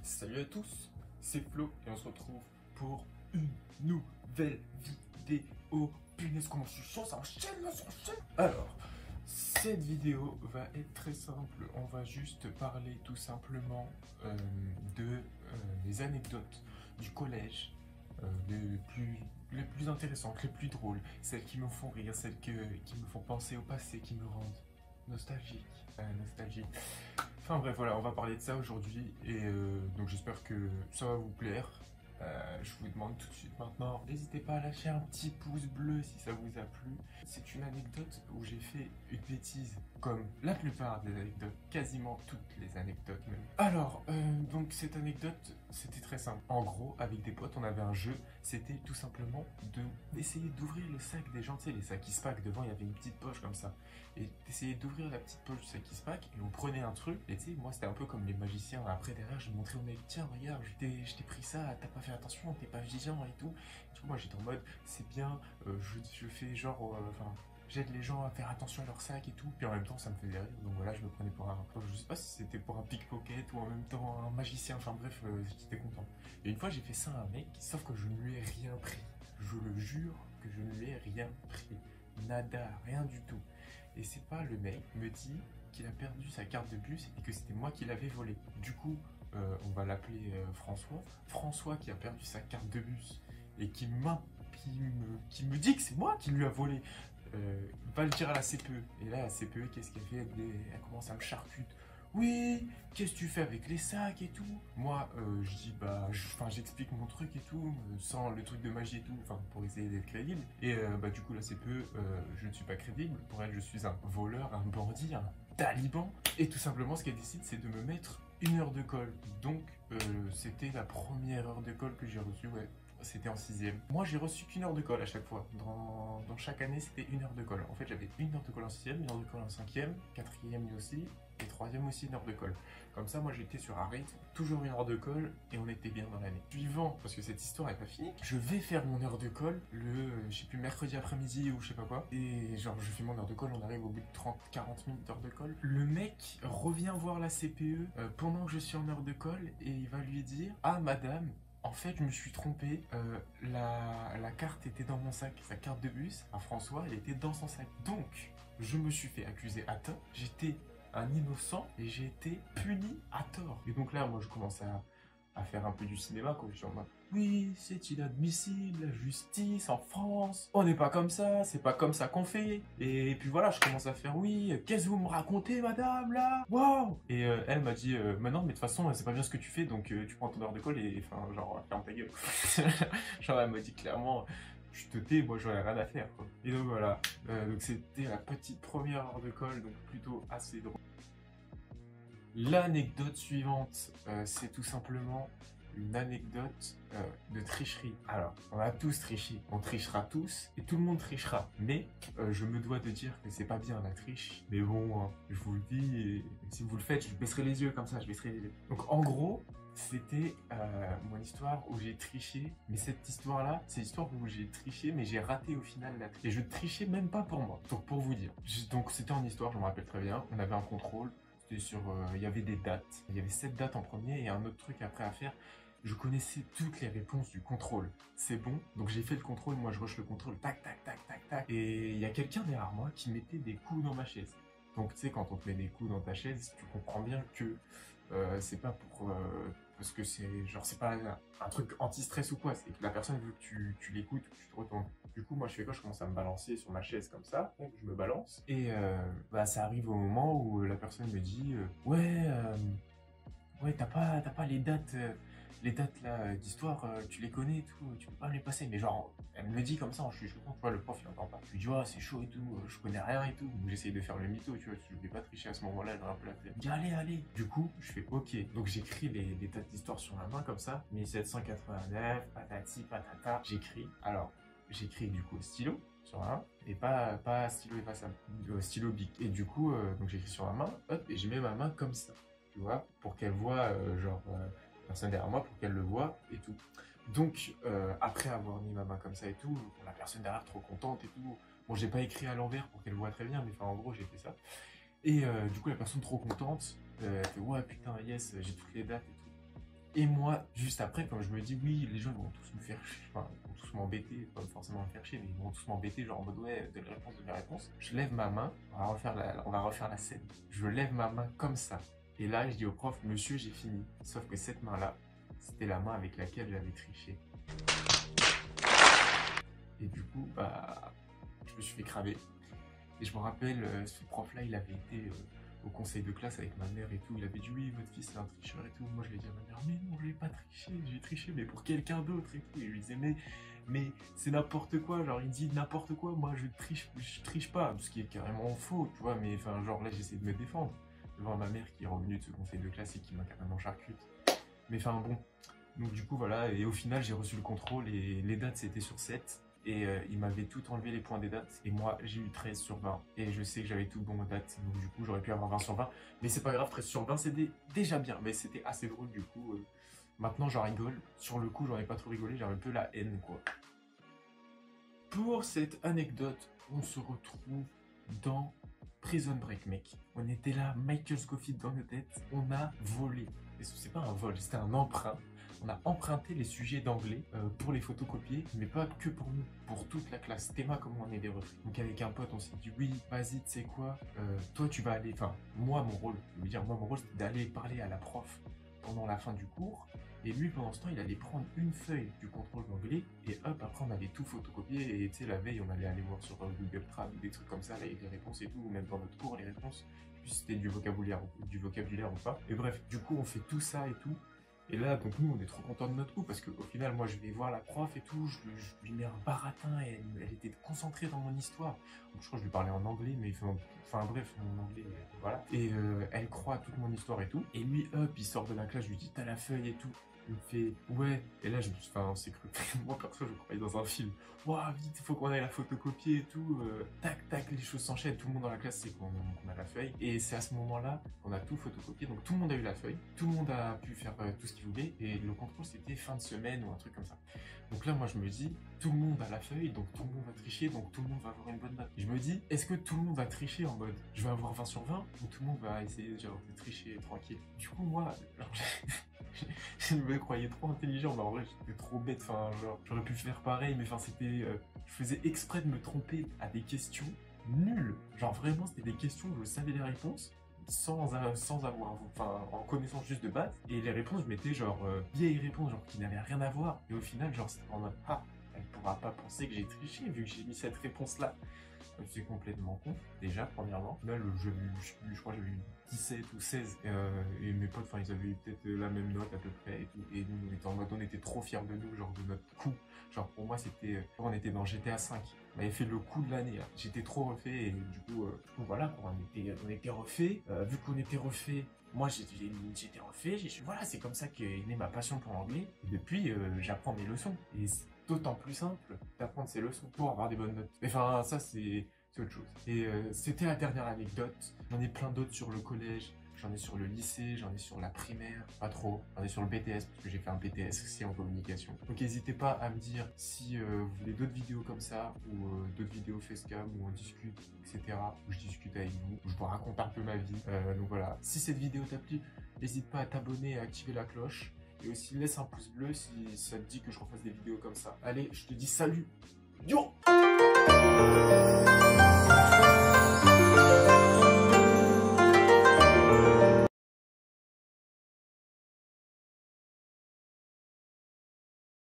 Salut à tous, c'est Flo et on se retrouve pour une nouvelle vidéo. Punaise, comment je suis chaud, ça enchaîne, ça enchaîne. Alors, cette vidéo va être très simple. On va juste parler tout simplement de les anecdotes du collège, les plus intéressantes, les plus drôles, celles qui me font rire, celles qui me font penser au passé, qui me rendent nostalgique. Enfin bref, voilà, on va parler de ça aujourd'hui et donc j'espère que ça va vous plaire. Je vous demande tout de suite maintenant, n'hésitez pas à lâcher un petit pouce bleu si ça vous a plu. C'est une anecdote où j'ai fait une bêtise, comme la plupart des anecdotes, quasiment toutes les anecdotes même. Alors, donc cette anecdote, c'était très simple. En gros, avec des potes, on avait un jeu, c'était tout simplement d'essayer d'ouvrir le sac des gens, tu sais, les sacs qui se packent, devant il y avait une petite poche comme ça. Et d'essayer d'ouvrir la petite poche du sac qui se pack, et on prenait un truc, et tu sais, moi c'était un peu comme les magiciens. Après derrière, je montrais au mec, tiens regarde, je t'ai pris ça, t'as pas fait attention, t'es pas vigilant et tout. Du coup moi j'étais en mode, c'est bien, je fais genre, enfin, j'aide les gens à faire attention à leur sac et tout, puis en même temps ça me faisait rire, donc voilà, je me prenais pour un, je sais pas si c'était pour un pickpocket ou en même temps un magicien, enfin bref, j'étais content. Et une fois j'ai fait ça à un mec, sauf que je ne lui ai rien pris. Je le jure que je ne lui ai rien pris. Nada, rien du tout. Et c'est pas le mec me dit qu'il a perdu sa carte de bus et que c'était moi qui l'avais volée. Du coup, on va l'appeler François. François qui a perdu sa carte de bus et qui me dit que c'est moi qui lui a volé. Va le dire à la CPE. Et là, la CPE, qu'est-ce qu'elle fait? Elle commence à me charcuter. Oui, qu'est-ce que tu fais avec les sacs et tout? Moi, je dis, bah, j'explique mon truc et tout, sans le truc de magie et tout, enfin, pour essayer d'être crédible. Et bah, du coup, la CPE, je ne suis pas crédible. Pour elle, je suis un voleur, un bandit, un taliban. Et tout simplement, ce qu'elle décide, c'est de me mettre 1 heure de colle. Donc, c'était la première heure de colle que j'ai reçue, ouais. C'était en 6e. Moi, j'ai reçu qu'1 heure de colle à chaque fois. Dans chaque année, c'était 1 heure de colle. En fait, j'avais 1 heure de colle en 6e, 1 heure de colle en 5e, 4e aussi, et 3e aussi 1 heure de colle. Comme ça, moi, j'étais sur un rythme, toujours 1 heure de colle, et on était bien dans l'année. Suivant, parce que cette histoire est pas finie, je vais faire mon heure de colle je sais plus, mercredi après-midi ou je sais pas quoi. Et genre, je fais mon heure de colle, on arrive au bout de 30-40 minutes d'heure de colle. Le mec revient voir la CPE pendant que je suis en heure de colle, et il va lui dire, ah, madame, en fait, je me suis trompé, la carte était dans mon sac, sa carte de bus, à François, elle était dans son sac. Donc, je me suis fait accuser à tort, j'étais un innocent et j'ai été puni à tort. Et donc là, moi, je commence à faire un peu du cinéma, quoi. Je suis en mode, oui, c'est inadmissible, la justice en France, on n'est pas comme ça, c'est pas comme ça qu'on fait. Et puis voilà, je commence à faire, oui, qu'est-ce que vous me racontez, madame, là? Waouh! Et elle m'a dit, mais non, mais de toute façon, c'est pas bien ce que tu fais, donc tu prends ton heure de colle et, enfin, genre, ferme ta gueule. Genre, elle m'a dit clairement, je te tais, moi, j'aurais rien à faire, quoi. Et donc voilà, donc c'était la petite première heure de colle, donc plutôt assez drôle. L'anecdote suivante, c'est tout simplement une anecdote de tricherie. Alors, on a tous triché, on trichera tous, et tout le monde trichera. Mais je me dois de dire que c'est pas bien la triche. Mais bon, hein, je vous le dis, et si vous le faites, je baisserai les yeux comme ça, je baisserai les yeux. Donc en gros, c'était mon histoire où j'ai triché. Mais cette histoire-là, c'est l'histoire où j'ai triché, mais j'ai raté au final la triche. Et je trichais même pas pour moi. Donc pour vous dire. Donc c'était en histoire, je me rappelle très bien. On avait un contrôle. Il y avait des dates, il y avait 7 dates en premier et un autre truc après à faire. Je connaissais toutes les réponses du contrôle. C'est bon, donc j'ai fait le contrôle, moi je rush le contrôle, tac, tac, tac, tac, tac. Et il y a quelqu'un derrière moi qui mettait des coups dans ma chaise. Donc tu sais, quand on te met des coups dans ta chaise, tu comprends bien que c'est pas pour... parce que c'est genre, c'est pas un truc anti-stress ou quoi, c'est que la personne veut que tu l'écoutes, que tu te retournes. Du coup, moi je fais quoi? Je commence à me balancer sur ma chaise comme ça, donc je me balance. Et bah, ça arrive au moment où la personne me dit ouais, ouais, t'as pas les dates là d'histoire, tu les connais et tout, tu peux pas me les passer. Mais genre, elle me le dit comme ça en chuchotant, tu vois, le prof il entend pas. Je lui dis, oh, c'est chaud et tout, je connais rien et tout. Donc j'essaye de faire le mytho, tu vois, je vais pas tricher à ce moment-là, j'ai un peu la flemme. Je dis, allez, allez. Du coup, je fais, ok. Donc j'écris les dates d'histoire sur la main comme ça, 1789, patati, patata. J'écris. Alors, j'écris du coup au stylo sur la main et pas stylo effaçable, stylo bic. Et du coup, donc j'écris sur la main, hop, et je mets ma main comme ça, tu vois, pour qu'elle voit, personne derrière moi, pour qu'elle le voit et tout. Donc, après avoir mis ma main comme ça et tout, la personne derrière trop contente et tout. Bon, j'ai pas écrit à l'envers pour qu'elle voit très bien, mais enfin, en gros, j'ai fait ça. Et du coup, la personne trop contente, elle fait ouais, putain, yes, j'ai toutes les dates et tout. Et moi, juste après, quand je me dis, oui, les gens vont tous me faire chier, enfin, ils vont tous m'embêter, pas forcément me faire chier, mais ils vont tous m'embêter, genre en mode, ouais, de la réponse. Je lève ma main, on va refaire la scène. Je lève ma main comme ça. Et là, je dis au prof, monsieur, j'ai fini. Sauf que cette main-là, c'était la main avec laquelle j'avais triché. Et du coup, bah, je me suis fait cramer. Et je me rappelle, ce prof-là, il avait été au conseil de classe avec ma mère et tout. Il avait dit, oui, votre fils est un tricheur et tout. Moi, je lui ai dit à ma mère, mais non, je n'ai pas triché, j'ai triché, mais pour quelqu'un d'autre et tout. Et je lui disais, mais c'est n'importe quoi. Genre, il dit n'importe quoi. Moi, je triche pas. Ce qui est carrément faux, tu vois. Mais enfin, genre là, j'essaie de me défendre devant ma mère qui est revenue de ce conseil de classe et qui m'a carrément charcute. Mais enfin, bon. Donc, du coup, voilà. Et au final, j'ai reçu le contrôle et les dates, c'était sur 7. Et il m'avait tout enlevé les points des dates. Et moi, j'ai eu 13 sur 20. Et je sais que j'avais tout bon aux dates. Donc du coup, j'aurais pu avoir 20 sur 20. Mais c'est pas grave, 13 sur 20, c'était déjà bien. Mais c'était assez drôle du coup. Maintenant, j'en rigole. Sur le coup, j'en ai pas trop rigolé. J'avais un peu la haine, quoi. Pour cette anecdote, on se retrouve dans Prison Break, mec. On était là, Michael Scofield dans nos têtes. On a volé. Et c'est pas un vol, c'était un emprunt. On a emprunté les sujets d'anglais pour les photocopier, mais pas que pour nous, pour toute la classe. Théma, comment on est des refus. Donc avec un pote, on s'est dit, oui, vas-y, tu sais quoi, toi tu vas aller, enfin, moi mon rôle, je veux dire, moi mon rôle c'était d'aller parler à la prof pendant la fin du cours, et lui pendant ce temps, il allait prendre une feuille du contrôle d'anglais, et hop, après on allait tout photocopier, et tu sais, la veille, on allait aller voir sur Google Trad, des trucs comme ça, avec les réponses et tout, ou même dans notre cours, les réponses, puis c'était du vocabulaire ou pas. Et bref, du coup, on fait tout ça et tout. Et là, donc nous, on est trop contents de notre coup parce qu'au final, moi, je vais voir la prof et tout, je lui mets un baratin et elle était concentrée dans mon histoire. Donc, je crois que je lui parlais en anglais, mais enfin bref, mon anglais, voilà. Et elle croit à toute mon histoire et tout. Et lui, hop, il sort de la classe, je lui dis, t'as la feuille et tout. Il me fait, ouais. Et là, enfin, on s'est cru. Moi, perso, je croyais dans un film. Waouh, vite, il faut qu'on aille la photocopier et tout. Tac, tac, les choses s'enchaînent. Tout le monde dans la classe sait qu'on a la feuille. Et c'est à ce moment-là qu'on a tout photocopié. Donc, tout le monde a eu la feuille. Tout le monde a pu faire tout ce qu'il voulait. Et le contrôle, c'était fin de semaine ou un truc comme ça. Donc là, moi, je me dis, tout le monde a la feuille. Donc, tout le monde va tricher. Donc, tout le monde va avoir une bonne note. Et je me dis, est-ce que tout le monde va tricher en mode, je vais avoir 20 sur 20 ou tout le monde va essayer genre, de tricher tranquille. Du coup, moi, je me croyais trop intelligent, mais en vrai j'étais trop bête, enfin genre j'aurais pu faire pareil, mais enfin c'était, je faisais exprès de me tromper à des questions nulles, genre vraiment c'était des questions où je savais les réponses sans avoir, enfin en connaissance juste de base, et les réponses je mettais genre vieilles réponses genre qui n'avaient rien à voir, et au final genre c'était en mode ah elle pourra pas penser que j'ai triché vu que j'ai mis cette réponse là. C'est complètement con, déjà, premièrement. Là, je crois que j'avais eu 17 ou 16. Et mes potes, enfin, ils avaient eu peut-être la même note à peu près. Et, tout. Et nous, on était en mode, on était trop fiers de nous, genre de notre coup. Genre, pour moi, c'était. On était dans GTA 5. On avait fait le coup de l'année. J'étais trop refait. Et du coup, voilà, on était refait. Vu qu'on était refait. Moi, j'étais refait. Voilà, c'est comme ça qu'est née ma passion pour l'anglais. Et depuis, j'apprends mes leçons. Et d'autant plus simple d'apprendre ses leçons pour avoir des bonnes notes. Enfin, ça, c'est autre chose. Et c'était la dernière anecdote. J'en ai plein d'autres sur le collège, j'en ai sur le lycée, j'en ai sur la primaire, pas trop. J'en ai sur le BTS, parce que j'ai fait un BTS aussi en communication. Donc n'hésitez pas à me dire si vous voulez d'autres vidéos comme ça, ou d'autres vidéos facecam, où on discute, etc. Où je discute avec vous, où je vous raconte un peu ma vie. Donc voilà, si cette vidéo t'a plu, n'hésite pas à t'abonner et à activer la cloche. Et aussi, laisse un pouce bleu si ça te dit que je refasse des vidéos comme ça. Allez, je te dis salut. Yo!